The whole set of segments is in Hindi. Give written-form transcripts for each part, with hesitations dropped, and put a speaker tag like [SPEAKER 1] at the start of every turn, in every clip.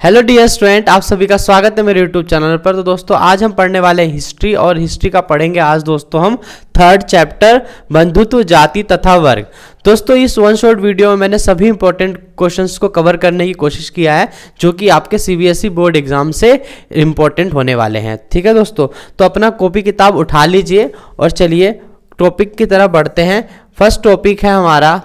[SPEAKER 1] हेलो डियर स्टूडेंट, आप सभी का स्वागत है मेरे यूट्यूब चैनल पर। तो दोस्तों आज हम पढ़ने वाले हैं हिस्ट्री, और हिस्ट्री का पढ़ेंगे आज दोस्तों हम थर्ड चैप्टर बंधुत्व, जाति तथा वर्ग। दोस्तों इस वन शॉट वीडियो में मैंने सभी इंपॉर्टेंट क्वेश्चंस को कवर करने की कोशिश किया है जो कि आपके सीबीएसई बोर्ड एग्जाम से इंपॉर्टेंट होने वाले हैं। ठीक है दोस्तों, तो अपना कॉपी किताब उठा लीजिए और चलिए टॉपिक की तरफ बढ़ते हैं। फर्स्ट टॉपिक है हमारा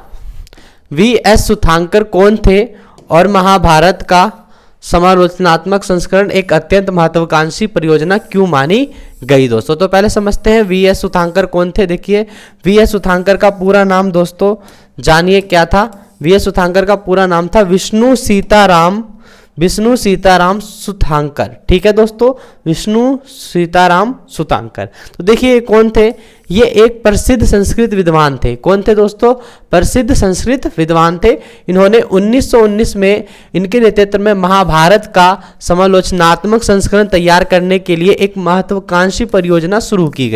[SPEAKER 1] वी.एस. सुधांकर कौन थे और महाभारत का समालोचनात्मक संस्करण एक अत्यंत महत्वाकांक्षी परियोजना क्यों मानी गई। दोस्तों तो पहले समझते हैं वी.एस. सुधांकर कौन थे। देखिए वी.एस. सुधांकर का पूरा नाम दोस्तों जानिए क्या था। वी.एस. सुधांकर का पूरा नाम था विष्णु सीताराम सुधांकर। ठीक है दोस्तों, विष्णु सीताराम सुधांकर। तो देखिए ये कौन थे, ये एक प्रसिद्ध संस्कृत विद्वान थे। कौन थे दोस्तों? प्रसिद्ध संस्कृत विद्वान थे। इन्होंने 1919 में इनके नेतृत्व में महाभारत का समालोचनात्मक संस्करण तैयार करने के लिए एक महत्वाकांक्षी परियोजना शुरू की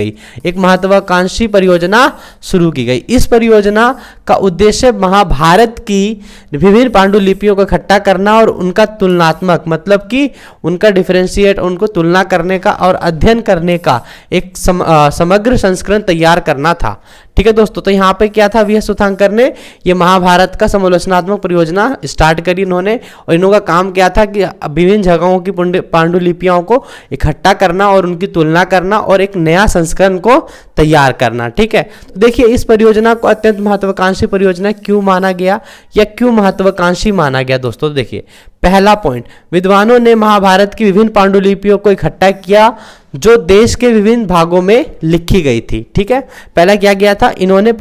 [SPEAKER 1] गई। इस परियोजना का उद्देश्य महाभारत की विभिन्न पांडुलिपियों को इकट्ठा करना और उनका तुलनात्मक, मतलब कि उनका डिफरेंशिएट, उनको तुलना करने का और अध्ययन करने का एक समग्र संस्करण तैयार करना था। ठीक है दोस्तों, तो यहाँ पे क्या था, वी.एस. सुधांकर ने ये महाभारत का समालोचनात्मक परियोजना स्टार्ट करी इन्होंने। और इन्हों का काम क्या था कि विभिन्न जगहों की पांडुलिपियों को इकट्ठा करना और उनकी तुलना करना और एक नया संस्करण को तैयार करना। ठीक है, तो देखिए इस परियोजना को अत्यंत महत्वाकांक्षी परियोजना क्यों माना गया या क्यों महत्वाकांक्षी माना गया। दोस्तों देखिए पहला पॉइंट, विद्वानों ने महाभारत की विभिन्न पांडुलिपियों को इकट्ठा किया जो देश के विभिन्न भागों में लिखी गई थी। ठीक है, पहला क्या किया था, इन्होंने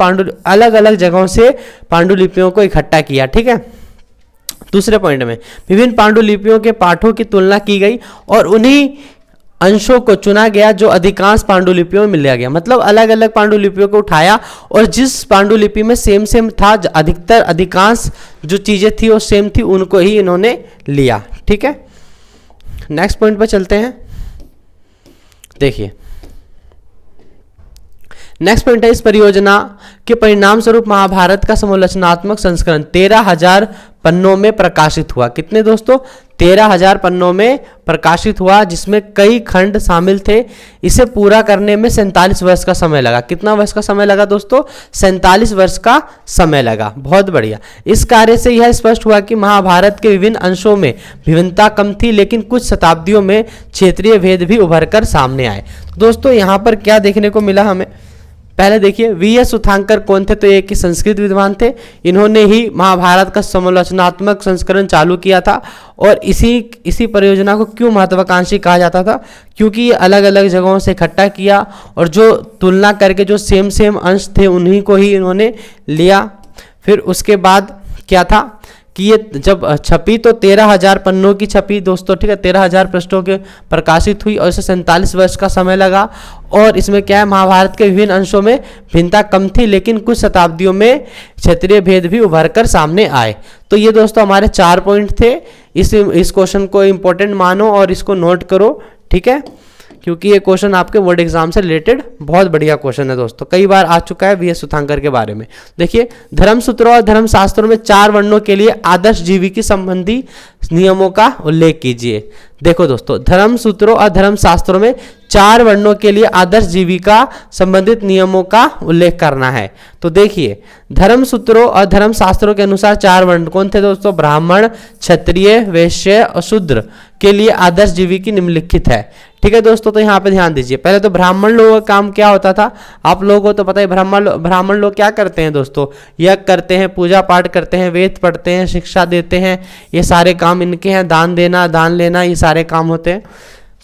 [SPEAKER 1] अलग अलग जगहों से पांडुलिपियों को इकट्ठा किया। ठीक है, दूसरे पॉइंट में विभिन्न पांडुलिपियों के पाठों की तुलना की गई और उन्हीं अंशों को चुना गया जो अधिकांश पांडुलिपियों में मिल गया। मतलब अलग अलग पांडुलिपियों को उठाया और जिस पांडुलिपि में सेम था, अधिकांश जो चीजें थी वो सेम थी, उनको ही इन्होंने लिया। ठीक है, नेक्स्ट पॉइंट पर चलते हैं। देखिए नेक्स्ट पॉइंट है, इस परियोजना के परिणाम स्वरूप महाभारत का समालोचनात्मक संस्करण 13,000 पन्नों में प्रकाशित हुआ। कितने दोस्तों? 13,000 पन्नों में प्रकाशित हुआ, जिसमें कई खंड शामिल थे। इसे पूरा करने में 47 वर्ष का समय लगा। कितना वर्ष का समय लगा दोस्तों? 47 वर्ष का समय लगा। बहुत बढ़िया। इस कार्य से यह स्पष्ट हुआ कि महाभारत के विभिन्न अंशों में विभिन्नता कम थी, लेकिन कुछ शताब्दियों में क्षेत्रीय भेद भी उभर कर सामने आए। दोस्तों यहाँ पर क्या देखने को मिला हमें, पहले देखिए वी.एस. सुधांकर कौन थे, तो एक संस्कृत विद्वान थे। इन्होंने ही महाभारत का समालोचनात्मक संस्करण चालू किया था। और इसी परियोजना को क्यों महत्वाकांक्षी कहा जाता था, क्योंकि ये अलग अलग जगहों से इकट्ठा किया और जो तुलना करके जो सेम अंश थे उन्हीं को ही इन्होंने लिया। फिर उसके बाद क्या था कि ये जब छपी तो 13,000 पन्नों की छपी दोस्तों। ठीक है, 13,000 पृष्ठों के प्रकाशित हुई और इसे 47 वर्ष का समय लगा। और इसमें क्या है, महाभारत के विभिन्न अंशों में भिन्नता कम थी, लेकिन कुछ शताब्दियों में क्षेत्रीय भेद भी उभर कर सामने आए। तो ये दोस्तों हमारे 4 पॉइंट थे। इस क्वेश्चन को इंपॉर्टेंट मानो और इसको नोट करो। ठीक है, क्योंकि ये क्वेश्चन आपके बोर्ड एग्जाम से रिलेटेड बहुत बढ़िया क्वेश्चन है दोस्तों, कई बार आ चुका है वी.एस. सुधांकर के बारे में। देखिए धर्मसूत्रों और धर्मशास्त्रों में 4 वर्णों के लिए आदर्श जीविकी संबंधी नियमों का उल्लेख कीजिए। देखो दोस्तों, धर्मसूत्रों और धर्मशास्त्रों में 4 वर्णों के लिए आदर्श जीविका संबंधित नियमों का उल्लेख करना है। तो देखिए धर्मसूत्रों और धर्मशास्त्रों के अनुसार 4 वर्ण कौन थे दोस्तों? ब्राह्मण, क्षत्रिय, वैश्य और शूद्र के लिए आदर्श जीविकी निम्नलिखित है। ठीक है दोस्तों, तो यहाँ पे ध्यान दीजिए। पहले तो ब्राह्मण लोगों का काम क्या होता था, आप लोगों को तो पता है। ब्राह्मण लोग क्या करते हैं दोस्तों? यज्ञ करते हैं, पूजा पाठ करते हैं, वेद पढ़ते हैं, शिक्षा देते हैं, ये सारे काम इनके हैं। दान देना, दान लेना, ये सारे काम होते हैं।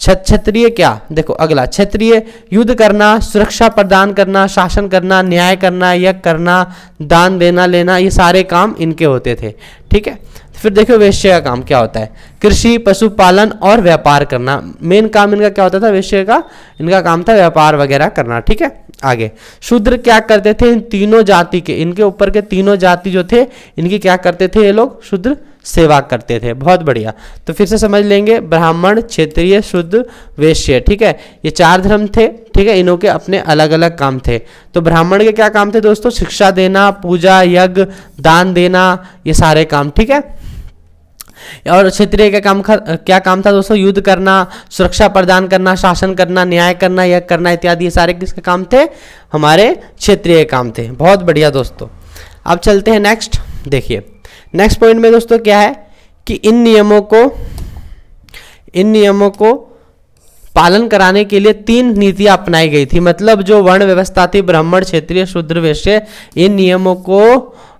[SPEAKER 1] क्षत्रिय क्या, देखो अगला, क्षत्रिय युद्ध करना, सुरक्षा प्रदान करना, शासन करना, न्याय करना, यज्ञ करना, दान देना लेना, ये सारे काम इनके होते थे। ठीक है, फिर देखो वैश्य का काम क्या होता है, कृषि, पशुपालन और व्यापार करना। मेन काम इनका क्या होता था वैश्य का? इनका काम था व्यापार वगैरह करना। ठीक है, आगे शूद्र क्या करते थे? इन तीनों जाति के, इनके ऊपर के तीनों जाति जो थे इनकी क्या करते थे ये लोग? शूद्र सेवा करते थे। बहुत बढ़िया। तो फिर से समझ लेंगे, ब्राह्मण, क्षेत्रीय, शूद्र, वैश्य। ठीक है, ये 4 धर्म थे। ठीक है, इन्हों के अपने अलग अलग काम थे। तो ब्राह्मण के क्या काम थे दोस्तों? शिक्षा देना, पूजा, यज्ञ, दान देना, ये सारे काम। ठीक है, और क्षत्रिय का क्या काम था दोस्तों? युद्ध करना, सुरक्षा प्रदान करना, शासन करना, न्याय करना, यज्ञ करना इत्यादि, ये सारे किसके काम थे? हमारे क्षत्रिय काम थे। बहुत बढ़िया दोस्तों। अब चलते हैं नेक्स्ट। देखिए नेक्स्ट पॉइंट में दोस्तों क्या है कि इन नियमों को पालन कराने के लिए 3 नीतियां अपनाई गई थी। मतलब जो वर्ण व्यवस्था थी, ब्राह्मण, क्षत्रिय, शूद्र, वैश्य, इन नियमों को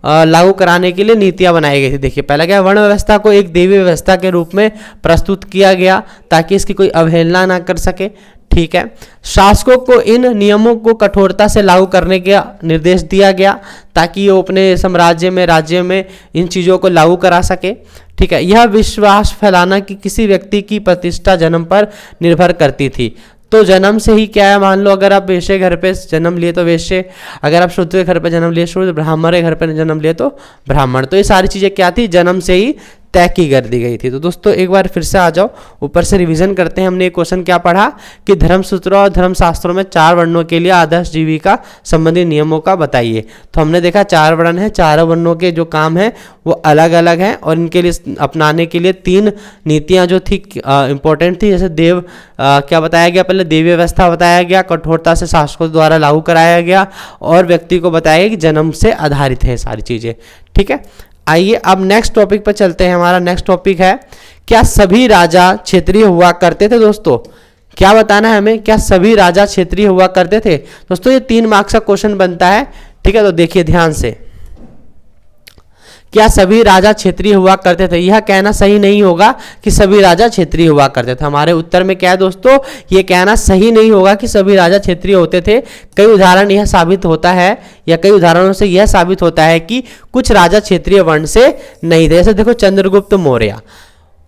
[SPEAKER 1] लागू कराने के लिए नीतियां बनाई गई थी। देखिए पहला क्या, वर्ण व्यवस्था को एक देवी व्यवस्था के रूप में प्रस्तुत किया गया ताकि इसकी कोई अवहेलना ना कर सके। ठीक है। शासकों को इन नियमों को कठोरता से लागू करने का निर्देश दिया गया ताकि वो अपने साम्राज्य में, राज्य में इन चीज़ों को लागू करा सके। ठीक है। यह विश्वास फैलाना कि किसी व्यक्ति की प्रतिष्ठा जन्म पर निर्भर करती थी। तो जन्म से ही क्या है, मान लो अगर आप वैश्य घर पे जन्म लिए तो वैश्य, अगर आप शूद्र घर पे जन्म लिए शूद्र, ब्राह्मण के घर पे जन्म लिए तो ब्राह्मण। तो ये सारी चीज़ें क्या थी, जन्म से ही तय की कर दी गई थी। तो दोस्तों एक बार फिर से आ जाओ, ऊपर से रिवीजन करते हैं। हमने एक क्वेश्चन क्या पढ़ा कि धर्मसूत्रों और धर्मशास्त्रों में 4 वर्णों के लिए आदर्श जीविका संबंधी नियमों का बताइए। तो हमने देखा 4 वर्ण है, 4 वर्णों के जो काम है वो अलग अलग हैं और इनके लिए अपनाने के लिए 3 नीतियां जो थी इंपॉर्टेंट थी। जैसे क्या बताया गया, पहले देवी व्यवस्था बताया गया, कठोरता से शासकों द्वारा लागू कराया गया, और व्यक्ति को बताया गया कि जन्म से आधारित है सारी चीज़ें। ठीक है। आइए अब नेक्स्ट टॉपिक पर चलते हैं। हमारा नेक्स्ट टॉपिक है, क्या सभी राजा क्षेत्रीय हुआ करते थे? दोस्तों क्या बताना है हमें, क्या सभी राजा क्षेत्रीय हुआ करते थे? दोस्तों ये 3 मार्क्स का क्वेश्चन बनता है। ठीक है। तो देखिए ध्यान से, क्या सभी राजा क्षेत्रीय हुआ करते थे? यह कहना सही नहीं होगा कि सभी राजा क्षेत्रीय हुआ करते थे। हमारे उत्तर में क्या है दोस्तों, यह कहना सही नहीं होगा कि सभी राजा क्षेत्रीय होते थे। कई उदाहरण यह साबित होता है, या कई उदाहरणों से यह साबित होता है कि कुछ राजा क्षेत्रीय वर्ण से नहीं थे। जैसे देखो चंद्रगुप्त मौर्य,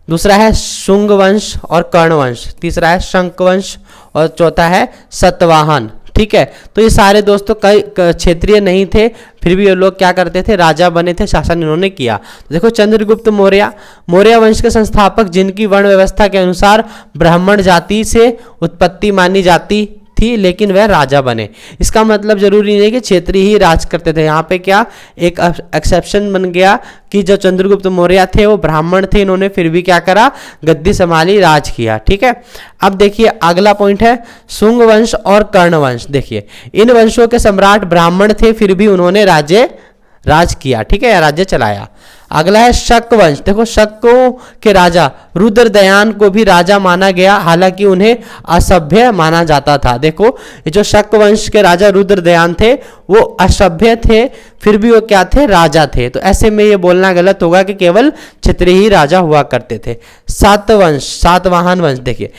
[SPEAKER 1] दूसरा है शुंग वंश और कर्ण वंश, तीसरा है शंक वंश और चौथा है सातवाहन। ठीक है। तो ये सारे दोस्तों कई क्षेत्रीय नहीं थे, फिर भी ये लोग क्या करते थे, राजा बने थे, शासन इन्होंने किया। तो देखो चंद्रगुप्त मौर्य वंश के संस्थापक, जिनकी वर्ण व्यवस्था के अनुसार ब्राह्मण जाति से उत्पत्ति मानी जाती थी, लेकिन वह राजा बने। इसका मतलब जरूरी नहीं है कि क्षेत्रीय ही राज करते थे। यहाँ पे क्या एक एक्सेप्शन बन गया कि जो चंद्रगुप्त मौर्य थे वो ब्राह्मण थे, इन्होंने फिर भी क्या करा, गद्दी संभाली, राज किया। ठीक है। अब देखिए अगला पॉइंट है शुंग वंश और कर्ण वंश। देखिए इन वंशों के सम्राट ब्राह्मण थे, फिर भी उन्होंने राज किया। ठीक है, राज्य चलाया। अगला है शक वंश। देखो शकों के राजा रुद्रदयान को भी राजा माना गया, हालांकि उन्हें असभ्य माना जाता था। देखो ये जो शक वंश के राजा रुद्रदयान थे वो असभ्य थे, फिर भी वो क्या थे, राजा थे। तो ऐसे में ये बोलना गलत होगा कि केवल क्षत्रिय ही राजा हुआ करते थे। सातवाहन वंश, देखिए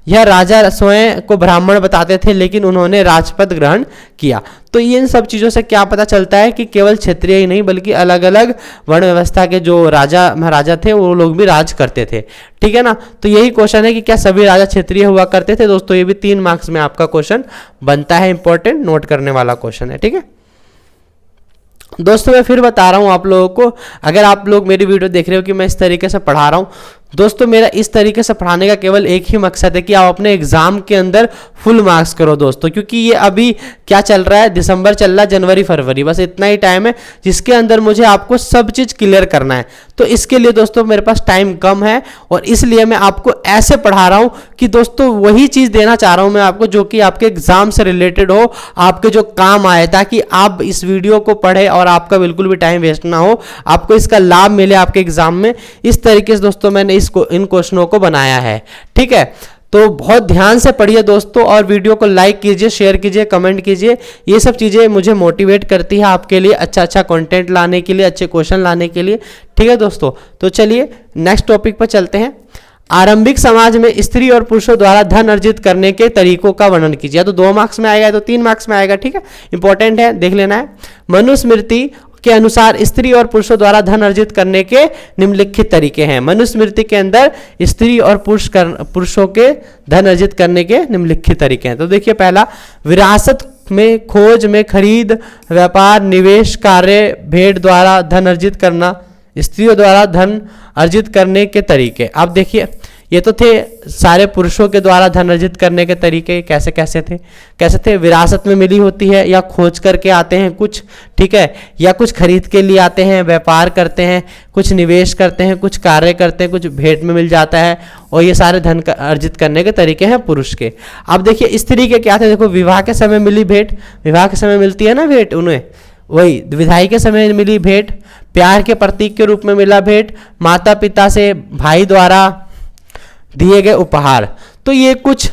[SPEAKER 1] यह राजा स्वयं को ब्राह्मण बताते थे, लेकिन उन्होंने राजपद ग्रहण किया। तो इन सब चीज़ों से क्या पता चलता है कि केवल क्षेत्रीय ही नहीं बल्कि अलग अलग वर्ण व्यवस्था के जो राजा महाराजा थे वो लोग भी राज करते थे। ठीक है ना। तो यही क्वेश्चन है कि क्या सभी राजा क्षेत्रीय हुआ करते थे। दोस्तों ये भी 3 मार्क्स में आपका क्वेश्चन बनता है, इंपॉर्टेंट नोट करने वाला क्वेश्चन है। ठीक है दोस्तों, मैं फिर बता रहा हूँ आप लोगों को, अगर आप लोग मेरी वीडियो देख रहे हो कि मैं इस तरीके से पढ़ा रहा हूँ, दोस्तों मेरा इस तरीके से पढ़ाने का केवल एक ही मकसद है कि आप अपने एग्जाम के अंदर फुल मार्क्स करो दोस्तों, क्योंकि ये अभी क्या चल रहा है, दिसंबर चल रहा है, जनवरी फरवरी, बस इतना ही टाइम है जिसके अंदर मुझे आपको सब चीज़ क्लियर करना है। तो इसके लिए दोस्तों मेरे पास टाइम कम है और इसलिए मैं आपको ऐसे पढ़ा रहा हूँ कि दोस्तों वही चीज़ देना चाह रहा हूँ मैं आपको जो कि आपके एग्जाम से रिलेटेड हो, आपके जो काम आए, ताकि आप इस वीडियो को पढ़े और आपका बिल्कुल भी टाइम वेस्ट ना हो, आपको इसका लाभ मिले आपके एग्जाम में। इस तरीके से दोस्तों मैंने इन क्वेश्चनों को बनाया है। ठीक है, तो बहुत ध्यान से पढ़िए दोस्तों और वीडियो को लाइक कीजिए, शेयर कीजिए, कमेंट कीजिए। ये सब चीज़ें मुझे मोटिवेट करती है आपके लिए अच्छा कंटेंट लाने के लिए, अच्छे क्वेश्चन लाने के लिए। ठीक है दोस्तों, तो चलिए नेक्स्ट टॉपिक पर चलते हैं। आरंभिक समाज में स्त्री और पुरुषों द्वारा धन अर्जित करने के तरीकों का वर्णन कीजिए। तो 2 मार्क्स में आएगा, तो 3 मार्क्स में आएगा। ठीक है, इंपॉर्टेंट है, देख लेना है। मनुस्मृति के अनुसार स्त्री और पुरुषों द्वारा धन अर्जित करने के निम्नलिखित तरीके हैं। मनुस्मृति के अंदर स्त्री और पुरुषों के धन अर्जित करने के निम्नलिखित तरीके हैं। तो देखिए पहला, विरासत में, खोज में, खरीद, व्यापार, निवेश, कार्य, भेंट द्वारा धन अर्जित करना, स्त्रियों द्वारा धन अर्जित करने के तरीके। अब देखिए ये तो थे सारे पुरुषों के द्वारा धन अर्जित करने के तरीके कैसे कैसे थे। विरासत में मिली होती है, या खोज करके आते हैं कुछ, ठीक है, या कुछ खरीद के लिए आते हैं, व्यापार करते हैं, कुछ निवेश करते हैं, कुछ कार्य करते हैं, कुछ भेंट में मिल जाता है, और ये सारे धन अर्जित करने के तरीके हैं पुरुष के। अब देखिए स्त्री के क्या थे, देखो विवाह के समय मिली भेंट, विवाह के समय मिलती है ना भेंट उन्हें, वही विदाई के समय मिली भेंट, प्यार के प्रतीक के रूप में मिला भेंट, माता पिता से भाई द्वारा दिए गए उपहार। तो ये कुछ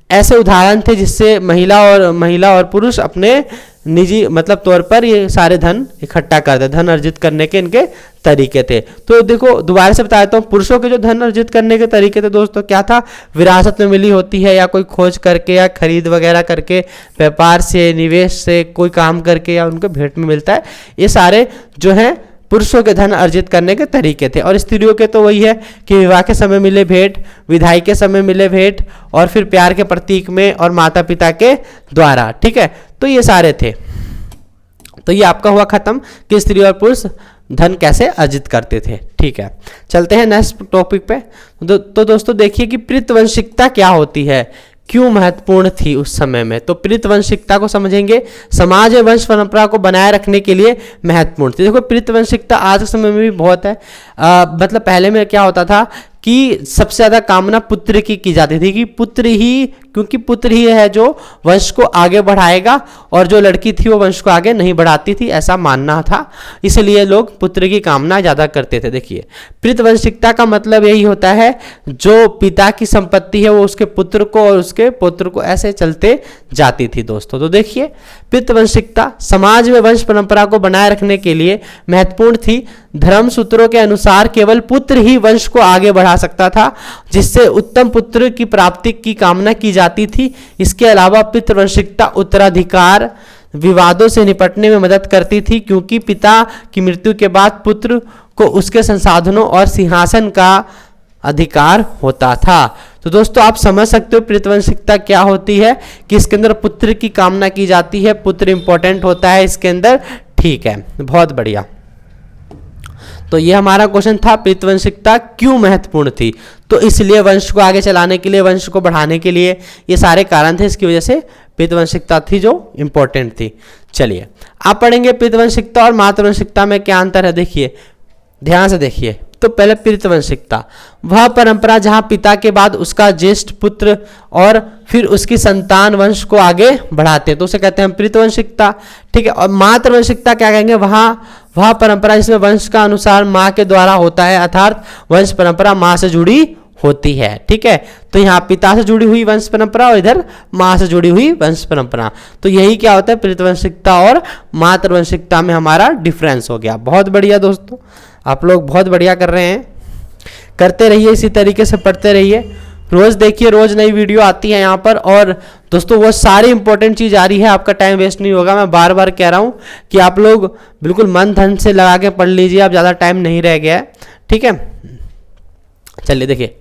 [SPEAKER 1] ऐसे उदाहरण थे जिससे महिला और पुरुष अपने निजी मतलब तौर पर ये सारे धन इकट्ठा करते, धन अर्जित करने के इनके तरीके थे। तो देखो दोबारा से बता देता हूँ, पुरुषों के जो धन अर्जित करने के तरीके थे दोस्तों क्या था, विरासत में मिली होती है, या कोई खोज करके, या खरीद वगैरह करके, व्यापार से, निवेश से, कोई काम करके, या उनको भेंट में मिलता है। ये सारे जो हैं पुरुषों के धन अर्जित करने के तरीके थे। और स्त्रियों के तो वही है कि विवाह के समय मिले भेंट, विदाई के समय मिले भेंट, और फिर प्यार के प्रतीक में, और माता पिता के द्वारा, ठीक है। तो ये सारे थे। तो ये आपका हुआ खत्म कि स्त्री और पुरुष धन कैसे अर्जित करते थे, ठीक है। चलते हैं नेक्स्ट टॉपिक पे। तो दोस्तों देखिए कि प्रीतवंशिकता क्या होती है, क्यों महत्वपूर्ण थी उस समय में। तो प्रीतवंशिकता को समझेंगे, समाज में वंश परंपरा को बनाए रखने के लिए महत्वपूर्ण थी। देखो प्रीतवंशिकता आज के समय में भी बहुत है। मतलब पहले में क्या होता था कि सबसे ज़्यादा कामना पुत्र की जाती थी, कि पुत्र ही, क्योंकि पुत्र ही है जो वंश को आगे बढ़ाएगा, और जो लड़की थी वो वंश को आगे नहीं बढ़ाती थी, ऐसा मानना था। इसलिए लोग पुत्र की कामना ज़्यादा करते थे। देखिए प्रीतवंशिकता का मतलब यही होता है, जो पिता की संपत्ति है वो उसके पुत्र को और उसके पुत्र को ऐसे चलते जाती थी दोस्तों। तो देखिए प्रीतवंशिकता समाज में वंश परंपरा को बनाए रखने के लिए महत्वपूर्ण थी। धर्म सूत्रों के अनुसार केवल पुत्र ही वंश को आगे बढ़ा सकता था, जिससे उत्तम पुत्र की प्राप्ति की कामना की जाती थी। इसके अलावा पितृवंशिकता उत्तराधिकार विवादों से निपटने में मदद करती थी, क्योंकि पिता की मृत्यु के बाद पुत्र को उसके संसाधनों और सिंहासन का अधिकार होता था। तो दोस्तों आप समझ सकते हो प्रीतवंशिकता क्या होती है, कि इसके अंदर पुत्र की कामना की जाती है, पुत्र इंपॉर्टेंट होता है इसके अंदर, ठीक है, बहुत बढ़िया। तो ये हमारा क्वेश्चन था, प्रीतवंशिकता क्यों महत्वपूर्ण थी। तो इसलिए वंश को आगे चलाने के लिए, वंश को बढ़ाने के लिए, ये सारे कारण थे, इसकी वजह से प्रीतवंशिकता थी जो इंपॉर्टेंट थी। चलिए आप पढ़ेंगे प्रीतवंशिकता और मातृवंशिकता में क्या अंतर है। देखिए ध्यान से देखिए। तो पहले प्रीतवंशिकता, वह परंपरा जहां पिता के बाद उसका ज्येष्ठ पुत्र और फिर उसकी संतान वंश को आगे बढ़ाते हैं, तो उसे कहते हैं प्रीतवंशिकता, ठीक है। और मातृवंशिकता क्या कहेंगे, वह परंपरा जिसमें वंश का अनुसार माँ के द्वारा होता है, अर्थात वंश परंपरा माँ से जुड़ी होती है, ठीक है। तो यहाँ पिता से जुड़ी हुई वंश परंपरा और इधर माँ से जुड़ी हुई वंश परंपरा। तो यही क्या होता है, प्रीतवंशिकता और मातृवंशिकता में हमारा डिफरेंस हो गया। बहुत बढ़िया दोस्तों, आप लोग बहुत बढ़िया कर रहे हैं, करते रहिए, इसी तरीके से पढ़ते रहिए। रोज देखिए, रोज नई वीडियो आती है यहाँ पर। और दोस्तों वो सारी इंपॉर्टेंट चीज़ आ रही है, आपका टाइम वेस्ट नहीं होगा। मैं बार बार कह रहा हूँ कि आप लोग बिल्कुल मन धन से लगा के पढ़ लीजिए, अब ज़्यादा टाइम नहीं रह गया है, ठीक है। चलिए देखिए,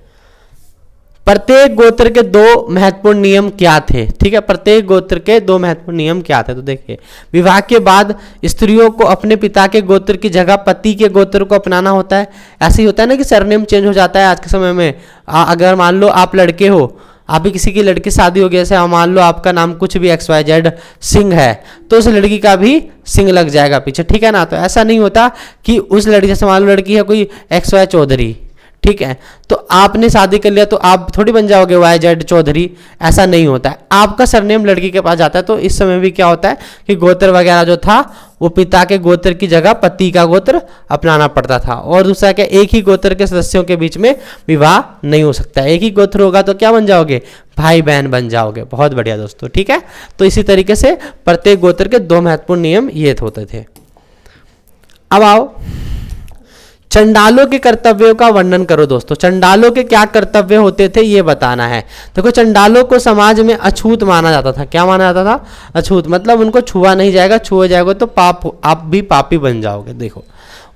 [SPEAKER 1] प्रत्येक गोत्र के दो महत्वपूर्ण नियम क्या थे, ठीक है। प्रत्येक गोत्र के दो महत्वपूर्ण नियम क्या थे। तो देखिए, विवाह के बाद स्त्रियों को अपने पिता के गोत्र की जगह पति के गोत्र को अपनाना होता है। ऐसे ही होता है ना कि सरनेम चेंज हो जाता है आज के समय में। अगर मान लो आप लड़के हो, आप भी किसी की लड़की शादी हो गई, जैसे मान लो आपका नाम कुछ भी XYZ सिंह है, तो उस लड़की का भी सिंह लग जाएगा पीछे, ठीक है ना। तो ऐसा नहीं होता कि उस लड़की, जैसे मान लो लड़की है कोई XY चौधरी, ठीक है, तो आपने शादी कर लिया तो आप थोड़ी बन जाओगे YZ चौधरी, ऐसा नहीं होता है। आपका सरनेम लड़की के पास जाता है। तो इस समय भी क्या होता है कि गोत्र वगैरह जो था वो पिता के गोत्र की जगह पति का गोत्र अपनाना पड़ता था। और दूसरा क्या, एक ही गोत्र के सदस्यों के बीच में विवाह नहीं हो सकता। एक ही गोत्र होगा तो क्या बन जाओगे, भाई बहन बन जाओगे। बहुत बढ़िया दोस्तों, ठीक है। तो इसी तरीके से प्रत्येक गोत्र के दो महत्वपूर्ण नियम ये होते थे। अब आओ, चंडालों के कर्तव्यों का वर्णन करो दोस्तों। चंडालों के क्या कर्तव्य होते थे ये बताना है। देखो चंडालों को समाज में अछूत माना जाता था। क्या माना जाता था, अछूत, मतलब उनको छुआ नहीं जाएगा, छुए जाएगा तो पाप, आप भी पापी बन जाओगे। देखो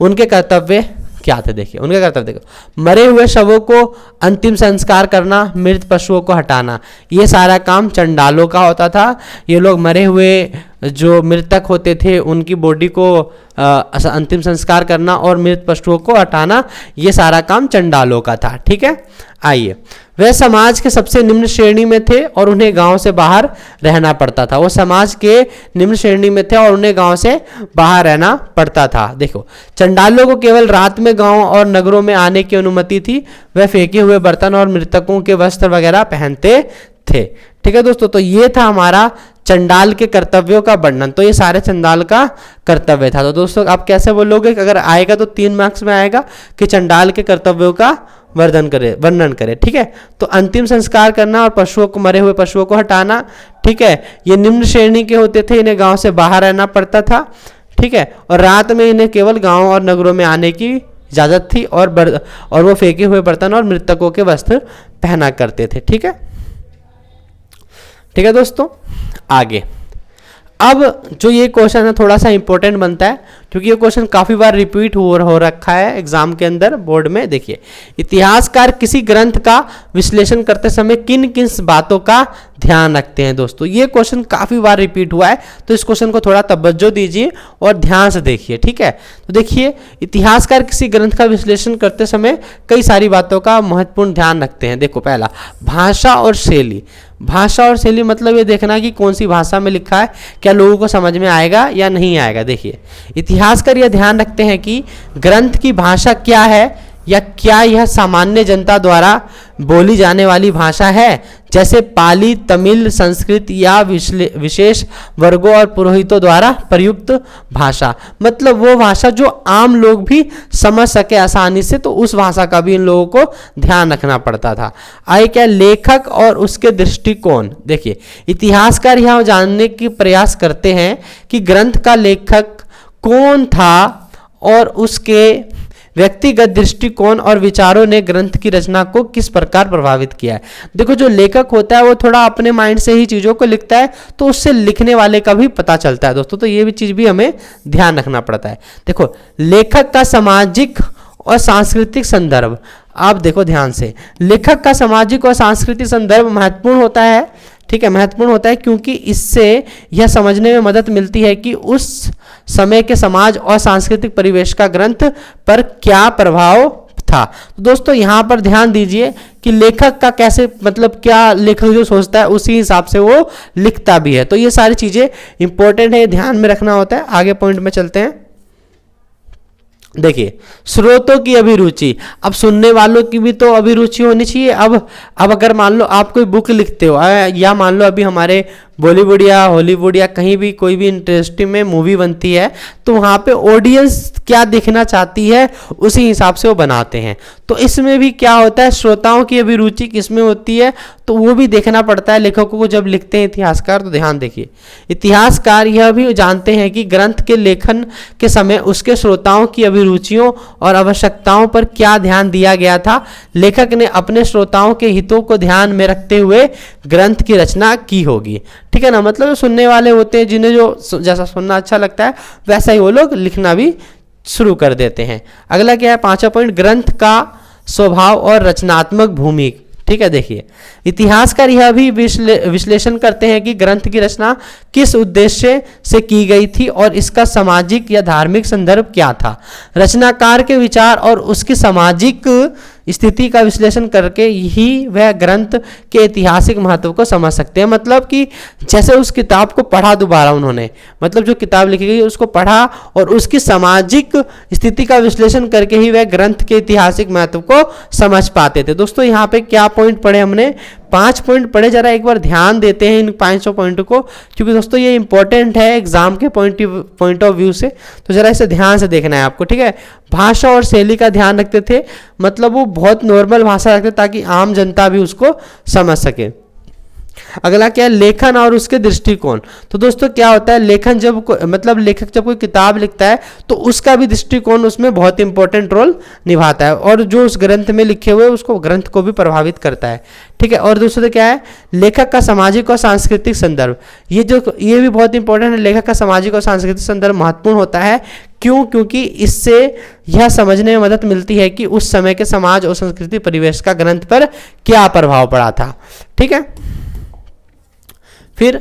[SPEAKER 1] उनके कर्तव्य क्या थे, देखिए उनके कर्तव्य देखो, मरे हुए शवों को अंतिम संस्कार करना, मृत पशुओं को हटाना, ये सारा काम चंडालों का होता था। ये लोग मरे हुए जो मृतक होते थे उनकी बॉडी को अंतिम संस्कार करना और मृत पशुओं को हटाना, ये सारा काम चंडालों का था। ठीक है, आइए, वह समाज के सबसे निम्न श्रेणी में थे और उन्हें गांव से बाहर रहना पड़ता था। वो समाज के निम्न श्रेणी में थे और उन्हें गांव से बाहर रहना पड़ता था। देखो, चंडालों को केवल रात में गांव और नगरों में आने की अनुमति थी। वह फेंके हुए बर्तन और मृतकों के वस्त्र वगैरह पहनते थे। ठीक है दोस्तों, तो ये था हमारा चंडाल के कर्तव्यों का वर्णन। तो ये सारे चंडाल का कर्तव्य था। तो दोस्तों आप कैसे बोलोगे, अगर आएगा तो 3 मार्क्स में आएगा कि चंडाल के कर्तव्यों का वर्णन करे। ठीक है, तो अंतिम संस्कार करना और पशुओं को, मरे हुए पशुओं को हटाना। ठीक है, ये निम्न श्रेणी के होते थे, इन्हें गांव से बाहर रहना पड़ता था। ठीक है, और रात में इन्हें केवल गांव और नगरों में आने की इजाजत थी और वो फेंके हुए बर्तन और मृतकों के वस्त्र पहना करते थे। ठीक है दोस्तों, आगे अब जो ये क्वेश्चन है थोड़ा सा इंपॉर्टेंट बनता है, क्योंकि ये क्वेश्चन काफ़ी बार रिपीट हो रखा है एग्जाम के अंदर, बोर्ड में। देखिए, इतिहासकार किसी ग्रंथ का विश्लेषण करते समय किन किन बातों का ध्यान रखते हैं। दोस्तों ये क्वेश्चन काफ़ी बार रिपीट हुआ है, तो इस क्वेश्चन को थोड़ा तवज्जो दीजिए और ध्यान से देखिए। ठीक है, तो देखिए, इतिहासकार किसी ग्रंथ का विश्लेषण करते समय कई सारी बातों का महत्वपूर्ण ध्यान रखते हैं। देखो, पहला, भाषा और शैली। भाषा और शैली मतलब ये देखना कि कौन सी भाषा में लिखा है, क्या लोगों को समझ में आएगा या नहीं आएगा। देखिए, इतिहासकार यह ध्यान रखते हैं कि ग्रंथ की भाषा क्या है, या क्या यह सामान्य जनता द्वारा बोली जाने वाली भाषा है, जैसे पाली, तमिल, संस्कृत, या विशेष वर्गों और पुरोहितों द्वारा प्रयुक्त भाषा। मतलब वो भाषा जो आम लोग भी समझ सके आसानी से, तो उस भाषा का भी इन लोगों को ध्यान रखना पड़ता था। आए क्या, लेखक और उसके दृष्टिकोण। देखिए, इतिहासकार यह जानने की प्रयास करते हैं कि ग्रंथ का लेखक कौन था और उसके व्यक्तिगत दृष्टिकोण और विचारों ने ग्रंथ की रचना को किस प्रकार प्रभावित किया है। देखो, जो लेखक होता है वो थोड़ा अपने माइंड से ही चीज़ों को लिखता है, तो उससे लिखने वाले का भी पता चलता है दोस्तों। तो ये भी चीज़ भी हमें ध्यान रखना पड़ता है। देखो, लेखक का सामाजिक और सांस्कृतिक संदर्भ। आप देखो ध्यान से, लेखक का सामाजिक और सांस्कृतिक संदर्भ महत्वपूर्ण होता है। ठीक है, महत्वपूर्ण होता है क्योंकि इससे यह समझने में मदद मिलती है कि उस समय के समाज और सांस्कृतिक परिवेश का ग्रंथ पर क्या प्रभाव था। तो दोस्तों यहाँ पर ध्यान दीजिए कि लेखक का कैसे, मतलब क्या लेखक जो सोचता है उसी हिसाब से वो लिखता भी है। तो ये सारी चीजें इंपॉर्टेंट है, ध्यान में रखना होता है। आगे पॉइंट में चलते हैं। देखिए, स्रोतों की अभिरुचि। अब सुनने वालों की भी तो अभिरुचि होनी चाहिए। अब अगर मान लो आप कोई बुक लिखते हो, या मान लो अभी हमारे बॉलीवुड या हॉलीवुड या कहीं भी कोई भी इंटरेस्टिंग में मूवी बनती है, तो वहाँ पे ऑडियंस क्या देखना चाहती है उसी हिसाब से वो बनाते हैं। तो इसमें भी क्या होता है, श्रोताओं की अभिरुचि किसमें होती है, तो वो भी देखना पड़ता है लेखकों को जब लिखते हैं इतिहासकार। तो ध्यान देखिए, इतिहासकार यह भी जानते हैं कि ग्रंथ के लेखन के समय उसके श्रोताओं की अभिरुचियों और आवश्यकताओं पर क्या ध्यान दिया गया था। लेखक ने अपने श्रोताओं के हितों को ध्यान में रखते हुए ग्रंथ की रचना की होगी। ठीक है ना, मतलब सुनने वाले होते हैं, जिन्हें जो जैसा सुनना अच्छा लगता है वैसा ही वो लोग लिखना भी शुरू कर देते हैं। अगला क्या है, 5वां पॉइंट, ग्रंथ का स्वभाव और रचनात्मक भूमि। ठीक है, देखिए, इतिहासकार यह भी विश्लेषण करते हैं कि ग्रंथ की रचना किस उद्देश्य से की गई थी और इसका सामाजिक या धार्मिक संदर्भ क्या था। रचनाकार के विचार और उसकी सामाजिक स्थिति का विश्लेषण करके ही वह ग्रंथ के ऐतिहासिक महत्व को समझ सकते हैं। मतलब कि जैसे उस किताब को पढ़ा दोबारा उन्होंने, मतलब जो किताब लिखी गई उसको पढ़ा और उसकी सामाजिक स्थिति का विश्लेषण करके ही वह ग्रंथ के ऐतिहासिक महत्व को समझ पाते थे। दोस्तों यहाँ पे क्या पॉइंट पढ़े हमने, 5 पॉइंट पढ़े। जरा एक बार ध्यान देते हैं इन 5 पॉइंट को, क्योंकि दोस्तों ये इंपॉर्टेंट है एग्जाम के पॉइंट ऑफ व्यू से। तो जरा इसे ध्यान से देखना है आपको। ठीक है, भाषा और शैली का ध्यान रखते थे, मतलब वो बहुत नॉर्मल भाषा रखते ताकि आम जनता भी उसको समझ सके। अगला क्या है, लेखन और उसके दृष्टिकोण। तो दोस्तों क्या होता है, लेखन जब मतलब लेखक जब कोई किताब लिखता है तो उसका भी दृष्टिकोण उसमें बहुत इंपॉर्टेंट रोल निभाता है, और जो उस ग्रंथ में लिखे हुए उसको ग्रंथ को भी प्रभावित करता है। ठीक है, और दूसरा क्या है, लेखक का सामाजिक और सांस्कृतिक संदर्भ। ये भी बहुत इंपॉर्टेंट है। लेखक का सामाजिक और सांस्कृतिक संदर्भ महत्वपूर्ण होता है। क्यों? क्योंकि इससे यह समझने में मदद मिलती है कि उस समय के समाज और संस्कृति परिवेश का ग्रंथ पर क्या प्रभाव पड़ा था। ठीक है, फिर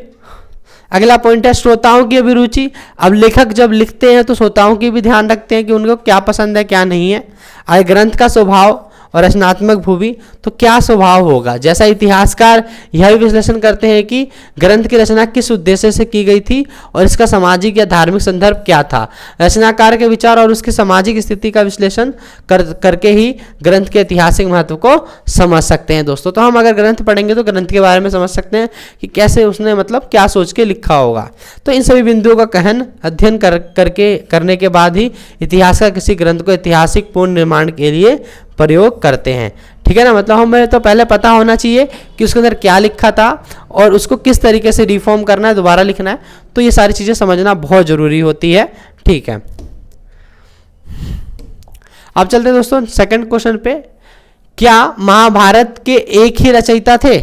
[SPEAKER 1] अगला पॉइंट है श्रोताओं की अभिरुचि। अब लेखक जब लिखते हैं तो श्रोताओं की भी ध्यान रखते हैं कि उनको क्या पसंद है क्या नहीं है। आगे ग्रंथ का स्वभाव और रचनात्मक भूमि, तो क्या स्वभाव होगा। जैसा इतिहासकार यह भी विश्लेषण करते हैं कि ग्रंथ की रचना किस उद्देश्य से की गई थी और इसका सामाजिक या धार्मिक संदर्भ क्या था। रचनाकार के विचार और उसकी सामाजिक स्थिति का विश्लेषण करके ही ग्रंथ के ऐतिहासिक महत्व को समझ सकते हैं दोस्तों। तो हम अगर ग्रंथ पढ़ेंगे तो ग्रंथ के बारे में समझ सकते हैं कि कैसे उसने मतलब क्या सोच के लिखा होगा। तो इन सभी बिंदुओं का गहन अध्ययन करने के बाद ही इतिहासकार किसी ग्रंथ को ऐतिहासिक पूर्ण निर्माण के लिए प्रयोग करते हैं। ठीक है ना, मतलब हमें तो पहले पता होना चाहिए कि उसके अंदर क्या लिखा था और उसको किस तरीके से रिफॉर्म करना है, दोबारा लिखना है। तो ये सारी चीजें समझना बहुत जरूरी होती है। ठीक है, अब चलते हैं दोस्तों सेकंड क्वेश्चन पे। क्या महाभारत के एक ही रचयिता थे?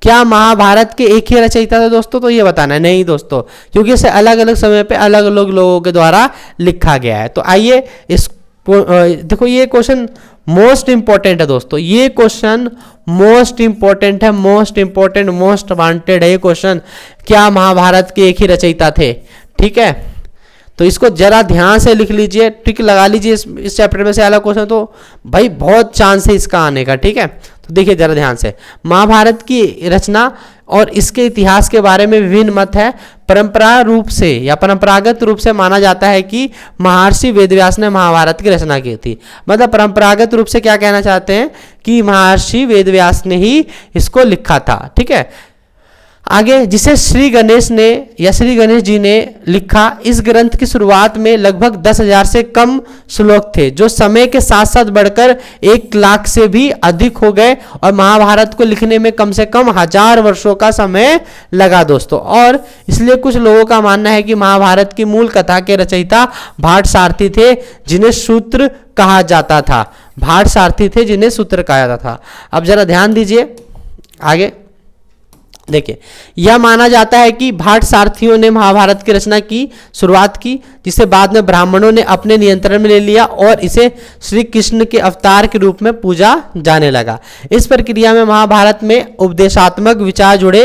[SPEAKER 1] क्या महाभारत के एक ही रचयिता थे दोस्तों? तो ये बताना है नहीं दोस्तों, क्योंकि इसे अलग अलग समय पे अलग अलग लोगों के द्वारा लिखा गया है। तो आइए इस देखो, ये क्वेश्चन मोस्ट इंपॉर्टेंट है दोस्तों। ये क्वेश्चन मोस्ट इंपॉर्टेंट है, मोस्ट इंपॉर्टेंट, मोस्ट वांटेड है ये क्वेश्चन। क्या महाभारत के एक ही रचयिता थे? ठीक है, तो इसको जरा ध्यान से लिख लीजिए, टिक लगा लीजिए। इस चैप्टर में से अलग क्वेश्चन तो भाई बहुत चांस है इसका आने का। ठीक है, तो देखिए जरा ध्यान से, महाभारत की रचना और इसके इतिहास के बारे में विभिन्न मत है। परंपरागत रूप से माना जाता है कि महर्षि वेदव्यास ने महाभारत की रचना की थी। मतलब परंपरागत रूप से क्या कहना चाहते हैं कि महर्षि वेदव्यास ने ही इसको लिखा था। ठीक है, आगे जिसे श्री गणेश जी ने लिखा। इस ग्रंथ की शुरुआत में लगभग 10,000 से कम श्लोक थे, जो समय के साथ साथ बढ़कर 1 लाख से भी अधिक हो गए और महाभारत को लिखने में कम से कम 1000 वर्षों का समय लगा दोस्तों। और इसलिए कुछ लोगों का मानना है कि महाभारत की मूल कथा के रचयिता भाट सारथी थे, जिन्हें सूत्र कहा जाता था। भाट सारथी थे जिन्हें सूत्र कहा जाता था। अब जरा ध्यान दीजिए आगे देखिए, यह माना जाता है कि भाट सारथियों ने महाभारत की रचना की शुरुआत की, जिसे बाद में ब्राह्मणों ने अपने नियंत्रण में ले लिया और इसे श्री कृष्ण के अवतार के रूप में पूजा जाने लगा। इस प्रक्रिया में महाभारत में उपदेशात्मक विचार जुड़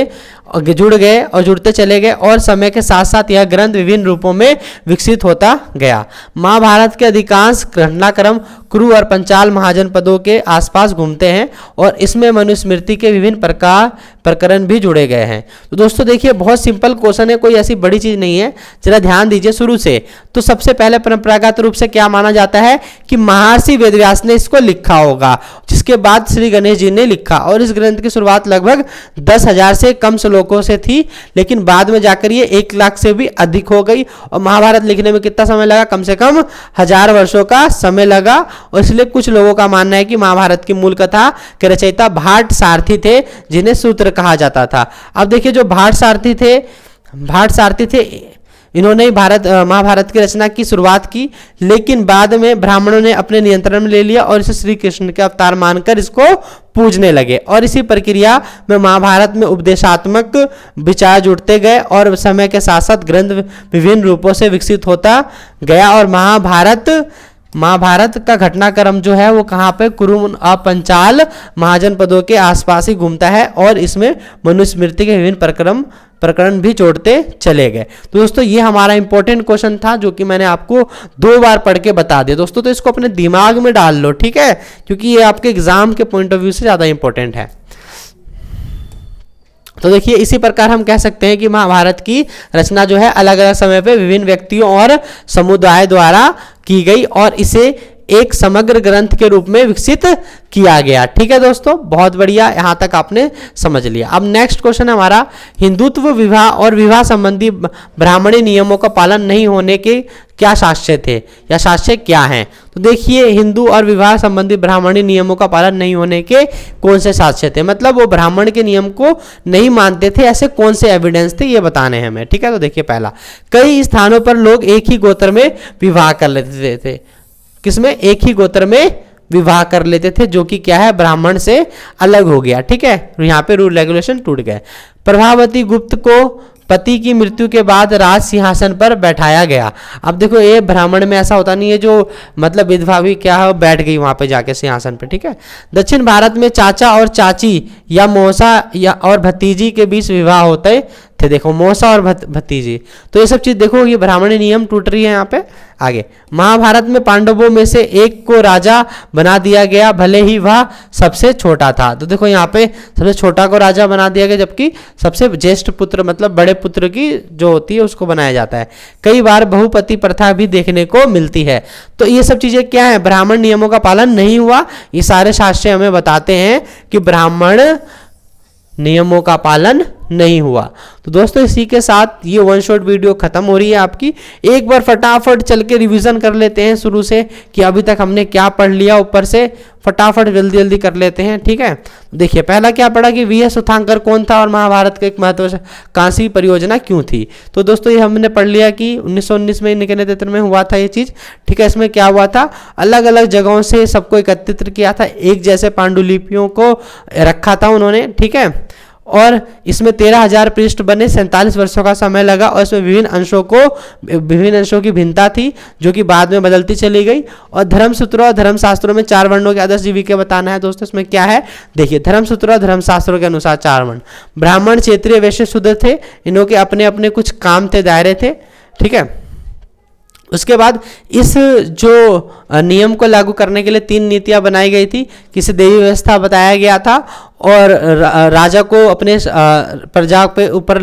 [SPEAKER 1] गए और जुड़ते चले गए और समय के साथ साथ यह ग्रंथ विभिन्न रूपों में विकसित होता गया। महाभारत के अधिकांश घटनाक्रम कुरु और पंचाल महाजनपदों के आसपास घूमते हैं और इसमें मनुस्मृति के विभिन्न प्रकरण भी जुड़े गए हैं। तो दोस्तों देखिए, बहुत सिंपल क्वेश्चन है, कोई ऐसी बड़ी चीज नहीं है। जरा ध्यान दीजिए शुरू से। तो सबसे पहले परंपरागत रूप से क्या माना जाता है कि महर्षि वेदव्यास ने इसको लिखा होगा, जिसके बाद श्री गणेश जी ने लिखा। और इस ग्रंथ की शुरुआत लगभग 10,000 से कम श्लोकों से थी, लेकिन बाद में जाकर ये 1 लाख से भी अधिक हो गई। और महाभारत लिखने में कितना समय लगा? कम से कम 1000 वर्षों का समय लगा। और इसलिए कुछ लोगों का मानना है कि महाभारत की मूल कथा के रचयिता भाट सारथी थे, जिन्हें सूत्र कहा जाता था। अब देखिए, जो भाट सारथी थे इन्होंने महाभारत की रचना की शुरुआत की, लेकिन बाद में ब्राह्मणों ने अपने नियंत्रण में ले लिया और इसे श्री कृष्ण के अवतार मानकर इसको पूजने लगे। और इसी प्रक्रिया में महाभारत में उपदेशात्मक विचार जुड़ते गए और समय के साथ साथ ग्रंथ विभिन्न रूपों से विकसित होता गया। और महाभारत का घटनाक्रम जो है वो कहाँ पे? कुरु और पंचाल महाजनपदों के आसपास ही घूमता है और इसमें मनुस्मृति के विभिन्न प्रकरण भी जोड़ते चले गए। तो दोस्तों ये हमारा इंपॉर्टेंट क्वेश्चन था, जो कि मैंने आपको 2 बार पढ़ के बता दिया दोस्तों। तो इसको अपने दिमाग में डाल लो, ठीक है, क्योंकि ये आपके एग्जाम के पॉइंट ऑफ व्यू से ज्यादा इंपॉर्टेंट है। तो देखिए, इसी प्रकार हम कह सकते हैं कि महाभारत की रचना जो है अलग अलग समय पे विभिन्न व्यक्तियों और समुदाय द्वारा की गई और इसे एक समग्र ग्रंथ के रूप में विकसित किया गया। ठीक है दोस्तों, बहुत बढ़िया, यहां तक आपने समझ लिया। अब नेक्स्ट क्वेश्चन है हमारा, हिंदुत्व विवाह और विवाह संबंधी ब्राह्मणी नियमों का पालन नहीं होने के क्या साक्ष्य थे या साक्ष्य क्या हैं? तो देखिए, हिंदू और विवाह संबंधी ब्राह्मणी नियमों का पालन नहीं होने के कौन से साक्ष्य थे, मतलब वो ब्राह्मण के नियम को नहीं मानते थे, ऐसे कौन से एविडेंस थे ये बताने हैं हमें। ठीक है, तो देखिए, पहला, कई स्थानों पर लोग एक ही गोत्र में विवाह कर लेते थे। किसमें? एक ही गोत्र में विवाह कर लेते थे, जो कि क्या है? ब्राह्मण से अलग हो गया। ठीक है, यहाँ पे रूल रेगुलेशन टूट गए। प्रभावती गुप्त को पति की मृत्यु के बाद राज सिंहासन पर बैठाया गया। अब देखो ये ब्राह्मण में ऐसा होता नहीं है जो मतलब विधवा भी क्या है बैठ गई वहां पे जाके सिंहासन पे, ठीक है। दक्षिण भारत में चाचा और चाची या मौसा या और भतीजी के बीच विवाह होते थे। देखो मौसा और भतीजी, तो ये सब चीज देखो ये ब्राह्मणी नियम टूट रही है यहाँ पे। आगे महाभारत में पांडवों में से एक को राजा बना दिया गया भले ही वह सबसे छोटा था। तो देखो यहाँ पे सबसे छोटा को राजा बना दिया गया जबकि सबसे ज्येष्ठ पुत्र मतलब बड़े पुत्र की जो होती है उसको बनाया जाता है। कई बार बहुपति प्रथा भी देखने को मिलती है। तो ये सब चीजें क्या है, ब्राह्मण नियमों का पालन नहीं हुआ। ये सारे शास्त्र हमें बताते हैं कि ब्राह्मण नियमों का पालन नहीं हुआ। तो दोस्तों इसी के साथ ये वन शॉट वीडियो खत्म हो रही है आपकी। एक बार फटाफट चल के रिवीजन कर लेते हैं शुरू से कि अभी तक हमने क्या पढ़ लिया, ऊपर से फटाफट जल्दी जल्दी कर लेते हैं, ठीक है। देखिए पहला क्या पढ़ा कि वी एस उथांकर कौन था और महाभारत का एक महत्वाकांक्षी परियोजना क्यों थी। तो दोस्तों ये हमने पढ़ लिया कि 1919 में निके नेतृत्व में हुआ था ये चीज, ठीक है। इसमें क्या हुआ था, अलग अलग जगहों से सबको एकत्रित किया था, एक जैसे पांडुलिपियों को रखा था उन्होंने, ठीक है। और इसमें 13,000 पृष्ठ बने, 47 वर्षों का समय लगा और इसमें विभिन्न अंशों की भिन्नता थी जो कि बाद में बदलती चली गई। और धर्मसूत्रों और धर्मशास्त्रों में 4 वर्णों के आदर्श जीविका बताना है। दोस्तों इसमें क्या है, देखिए धर्मसूत्रों और धर्मशास्त्रों के अनुसार 4 वर्ण, ब्राह्मण, क्षत्रिय, वैश्य, शूद्र थे। इन्हों के अपने अपने कुछ काम थे, दायरे थे, ठीक है। उसके बाद इस जो नियम को लागू करने के लिए 3 नीतियां बनाई गई थी। किसे देवी व्यवस्था बताया गया था और राजा को अपने प्रजा पे ऊपर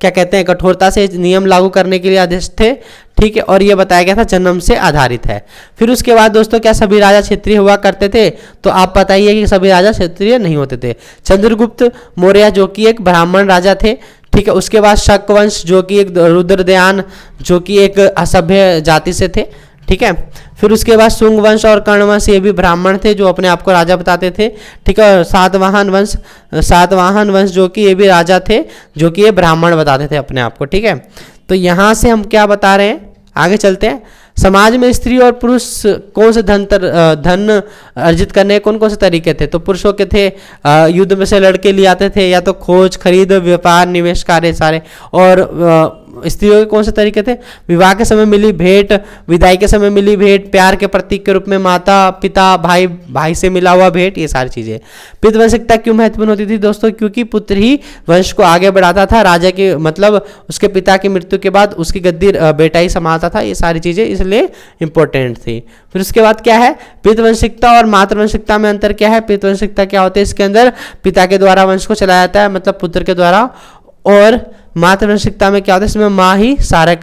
[SPEAKER 1] क्या कहते हैं कठोरता से नियम लागू करने के लिए आदेश थे, ठीक है। और ये बताया गया था जन्म से आधारित है। फिर उसके बाद दोस्तों क्या सभी राजा क्षेत्रीय हुआ करते थे, तो आप बताइए कि सभी राजा क्षेत्रीय नहीं होते थे। चंद्रगुप्त मौर्य जो कि एक ब्राह्मण राजा थे, ठीक है। उसके बाद शक वंश जो कि एक रुद्रदयान जो कि एक असभ्य जाति से थे, ठीक है। फिर उसके बाद शुंग वंश और कर्ण वंश ये भी ब्राह्मण थे जो अपने आप को राजा बताते थे, ठीक है। और सातवाहन वंश जो कि ये भी राजा थे जो कि ये ब्राह्मण बताते थे अपने आप को, ठीक है। तो यहाँ से हम क्या बता रहे हैं, आगे चलते हैं। समाज में स्त्री और पुरुष कौन से धन अर्जित करने कौन कौन से तरीके थे, तो पुरुषों के थे युद्ध में से लड़के ले आते थे या तो खोज, खरीद, व्यापार, निवेश कार्य सारे। और स्त्रियों के कौन से तरीके थे, विवाह के समय मिली भेंट, विदाई के समय मिली भेंट, प्यार के प्रतीक के रूप में माता पिता भाई से मिला हुआ भेंट, ये सारी चीजें। पितृवंशिकता क्यों महत्वपूर्ण होती थी दोस्तों, क्योंकि पुत्र ही वंश को आगे बढ़ाता था। राजा के मतलब उसके पिता की मृत्यु के बाद उसकी गद्दी बेटा ही संभालता था, ये सारी चीजें इसलिए इंपॉर्टेंट थी। फिर उसके बाद क्या है, पितृवंशिकता और मातृवंशिकता में अंतर क्या है। पितृवंशिकता क्या होती है, इसके अंदर पिता के द्वारा वंश को चलाया जाता है मतलब पुत्र के द्वारा, और मातृवंशिकता में क्या होता है, इसमें माँ ही सारे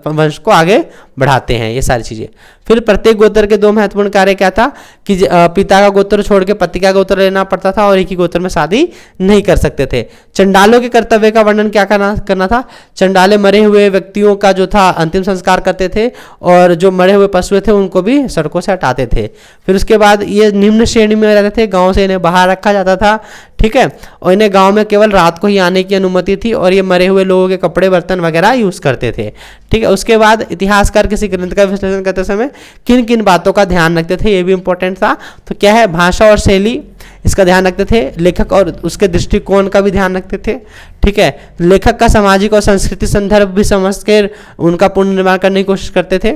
[SPEAKER 1] वंश को आगे बढ़ाते हैं, ये सारी चीजें। फिर प्रत्येक गोत्र के 2 महत्वपूर्ण कार्य क्या था कि पिता का गोत्र छोड़ के पति का गोत्र लेना पड़ता था और एक ही गोत्र में शादी नहीं कर सकते थे। चंडालों के कर्तव्य का वर्णन क्या करना था, चंडाले मरे हुए व्यक्तियों का जो था अंतिम संस्कार करते थे और जो मरे हुए पशु थे उनको भी सड़कों से हटाते थे। फिर उसके बाद ये निम्न श्रेणी में रहते थे, गाँव से इन्हें बाहर रखा जाता था, ठीक है। और इन्हें गाँव में केवल रात को ही आने की अनुमति थी और ये मरे हुए लोगों के कपड़े बर्तन वगैरह यूज करते थे, ठीक है। उसके बाद इतिहासकार किसी ग्रंथ का विश्लेषण करते समय किन किन बातों का ध्यान रखते थे, ये भी इंपॉर्टेंट था। तो क्या है, भाषा और शैली इसका ध्यान रखते थे, लेखक और उसके दृष्टिकोण का भी ध्यान रखते थे, ठीक है। लेखक का सामाजिक और संस्कृति संदर्भ भी समझ कर उनका पुनर्निर्माण करने की कोशिश करते थे।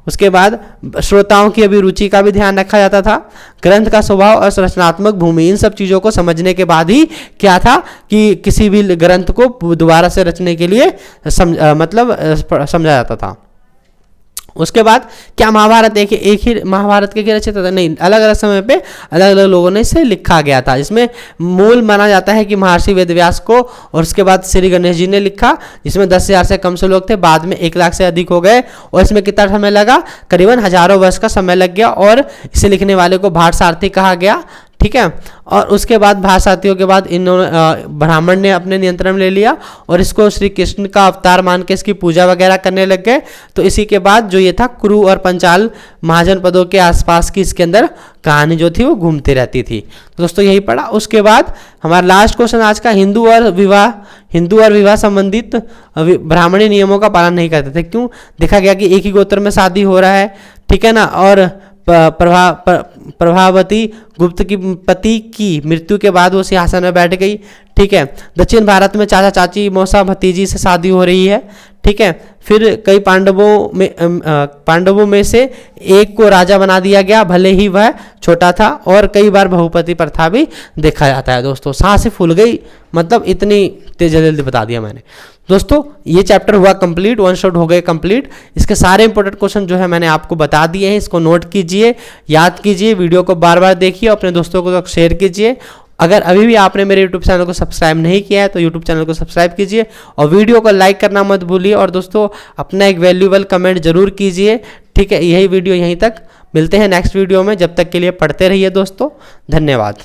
[SPEAKER 1] उसके बाद श्रोताओं की अभिरुचि का भी ध्यान रखा जाता था। ग्रंथ का स्वभाव और रचनात्मक भूमि, इन सब चीज़ों को समझने के बाद ही क्या था कि किसी भी ग्रंथ को दोबारा से रचने के लिए समझा जाता था। उसके बाद क्या महाभारत एक ही महाभारत के रचित था, नहीं, अलग अलग समय पे अलग अलग लोगों ने इसे लिखा गया था। इसमें मूल माना जाता है कि महर्षि वेदव्यास को और उसके बाद श्री गणेश जी ने लिखा, जिसमें 10,000 से कम से लोग थे, बाद में 1 लाख से अधिक हो गए। और इसमें कितना समय लगा, करीबन हजारों वर्ष का समय लग गया और इसे लिखने वाले को भाट सारथी कहा गया, ठीक है। और उसके बाद भाषातियों के बाद इन्होंने ब्राह्मण ने अपने नियंत्रण में ले लिया और इसको श्री कृष्ण का अवतार मान के इसकी पूजा वगैरह करने लग गए। तो इसी के बाद जो ये था कुरु और पंचाल महाजनपदों के आसपास की इसके अंदर कहानी जो थी वो घूमती रहती थी। तो दोस्तों यही पढ़ा। उसके बाद हमारा लास्ट क्वेश्चन आज का, हिंदू और विवाह संबंधित ब्राह्मणी नियमों का पालन नहीं करते थे। क्यों, देखा गया कि एक ही गोत्र में शादी हो रहा है, ठीक है ना, और प्रभावती गुप्त की पति की मृत्यु के बाद वो सिंहासन में बैठ गई। ठीक है, दक्षिण भारत में चाचा चाची मौसा भतीजी से शादी हो रही है। ठीक है, फिर कई पांडवों में से एक को राजा बना दिया गया, भले ही वह छोटा था, और कई बार बहुपति प्रथा भी देखा जाता है। दोस्तों सांसें फूल गई, मतलब इतनी तेज जल्दी बता दिया मैंने। दोस्तों ये चैप्टर हुआ कंप्लीट, 1 शॉट हो गए कंप्लीट। इसके सारे इंपॉर्टेंट क्वेश्चन जो है मैंने आपको बता दिए हैं, इसको नोट कीजिए, याद कीजिए, वीडियो को बार बार देखिए, अपने दोस्तों को तो शेयर कीजिए। अगर अभी भी आपने मेरे YouTube चैनल को सब्सक्राइब नहीं किया है तो YouTube चैनल को सब्सक्राइब कीजिए और वीडियो को लाइक करना मत भूलिए। और दोस्तों अपना एक वैल्यूएबल कमेंट जरूर कीजिए। ठीक है, यही वीडियो यहीं तक, मिलते हैं नेक्स्ट वीडियो में, जब तक के लिए पढ़ते रहिए दोस्तों, धन्यवाद।